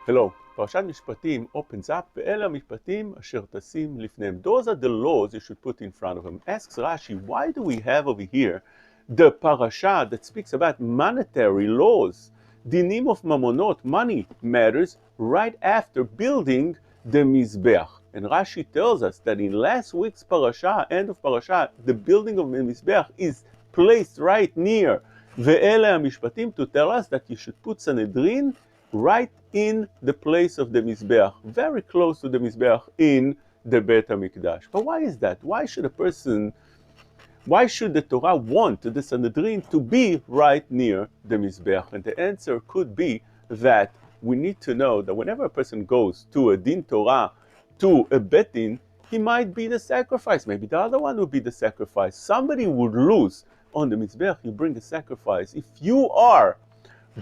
Hello. פרשת משפטים opens up, ואלה המשפטים אשר תשים לפניהם. Those are the laws you should put in front of them. Asks Rashi, why do we have over here the parasha that speaks about monetary laws? Dinim of mamonot, money matters, right after building the Mizbeach. And Rashi tells us that in last week's parasha, end of parasha, the building of the Mizbeach is placed right near ואלה המשפטים to tell us that you should put Sanhedrin right in the place of the Mizbeach, very close to the Mizbeach in the Beit HaMikdash. But why is that? Why should the Torah want the Sanhedrin to be right near the Mizbeach? And the answer could be that we need to know that whenever a person goes to a Din Torah, to a Bet Din, he might be the sacrifice. Maybe the other one would be the sacrifice. Somebody would lose on the Mizbeach. You bring a sacrifice. If you are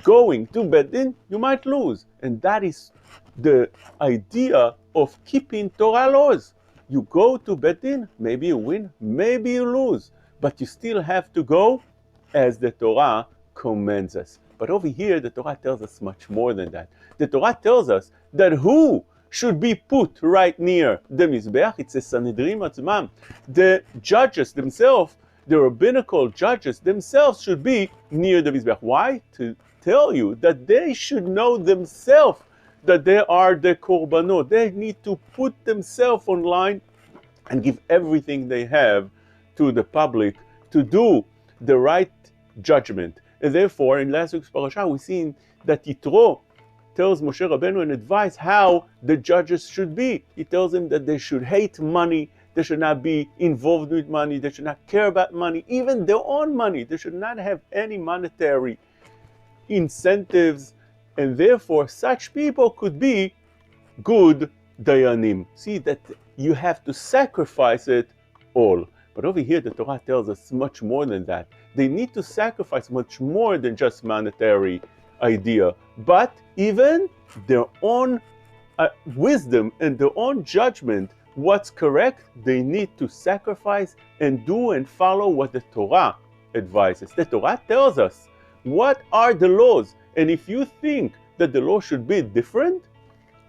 going to Bet Din, you might lose. And that is the idea of keeping Torah laws. You go to Bet Din, maybe you win, maybe you lose, but you still have to go as the Torah commands us. But over here, the Torah tells us much more than that. The Torah tells us that who should be put right near the Mizbeach? It's a Sanhedrin Atzmam. The judges themselves, the rabbinical judges themselves should be near the Mizbeach. Why? To tell you that they should know themselves that they are the korbanot. They need to put themselves online and give everything they have to the public to do the right judgment. And therefore, in last week's parasha, we've seen that Yitro tells Moshe Rabbeinu an advice how the judges should be. He tells them that they should hate money, they should not be involved with money, they should not care about money, even their own money. They should not have any monetary incentives, and therefore such people could be good dayanim. See that you have to sacrifice it all. But over here the Torah tells us much more than that. They need to sacrifice much more than just monetary idea, but even their own wisdom and their own judgment, what's correct, they need to sacrifice and do and follow what the Torah advises. The Torah tells us what are the laws, and if you think that the law should be different,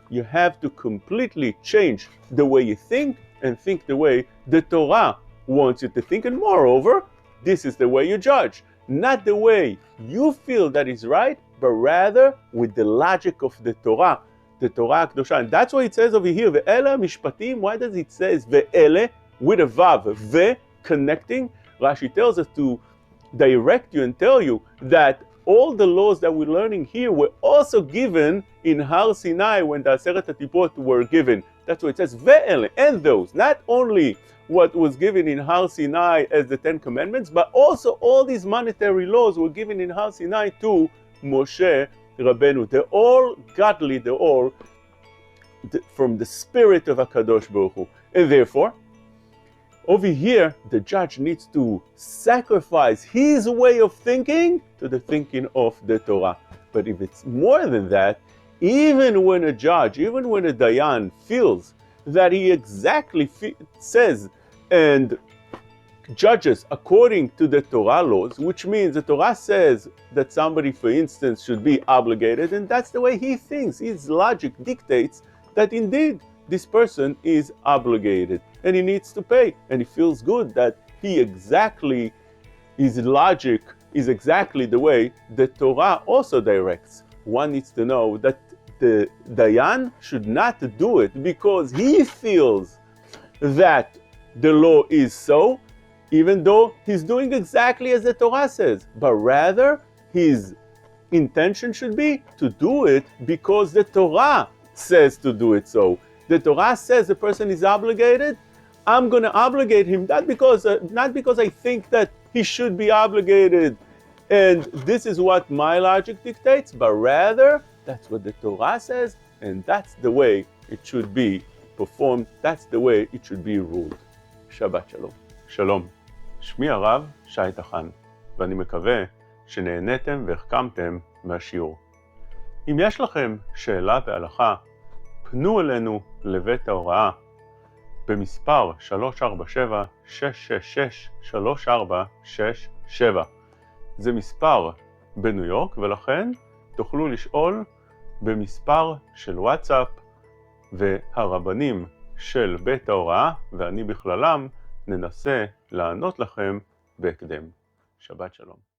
you have to completely change the way you think and think the way the Torah wants you to think. And moreover, this is the way you judge, not the way you feel that is right, but rather with the logic of the Torah Kedosha. And that's why it says over here, ve'ele mishpatim. Why does it say ve'ele with a vav, ve connecting? Rashi tells us to direct you and tell you that all the laws that we're learning here were also given in Har Sinai when the Aseret HaTipot were given. That's why it says ve'ele, and those, not only what was given in Har Sinai as the Ten Commandments, but also all these monetary laws were given in Har Sinai to Moshe Rabbeinu. They're all godly, they're all from the spirit of HaKadosh Baruch Hu. And therefore, over here, the judge needs to sacrifice his way of thinking to the thinking of the Torah. But if it's more than that, even when a judge, even when a Dayan feels that he exactly says and judges according to the Torah laws, which means the Torah says that somebody, for instance, should be obligated, and that's the way he thinks. His logic dictates that indeed this person is obligated and he needs to pay, and he feels good that his logic is exactly the way the Torah also directs. One needs to know that the Dayan should not do it because he feels that the law is so, even though he's doing exactly as the Torah says, but rather his intention should be to do it because the Torah says to do it so. The Torah says the person is obligated, I'm going to obligate him, not because I think that he should be obligated and this is what my logic dictates, but rather that's what the Torah says, and that's the way it should be performed, that's the way it should be ruled. Shabbat Shalom. Shalom. שמי הרב שי תחן, ואני מקווה שנהניתם והחכמתם מהשיעור. אם יש לכם שאלה בהלכה, פנו אלינו לבית ההוראה במספר 347-666-3467. זה מספר בניו יורק, ולכן תוכלו לשאול במספר של וואטסאפ, והרבנים של בית ההוראה, ואני בכללם, ננסה לענות לכם בהקדם. שבת שלום.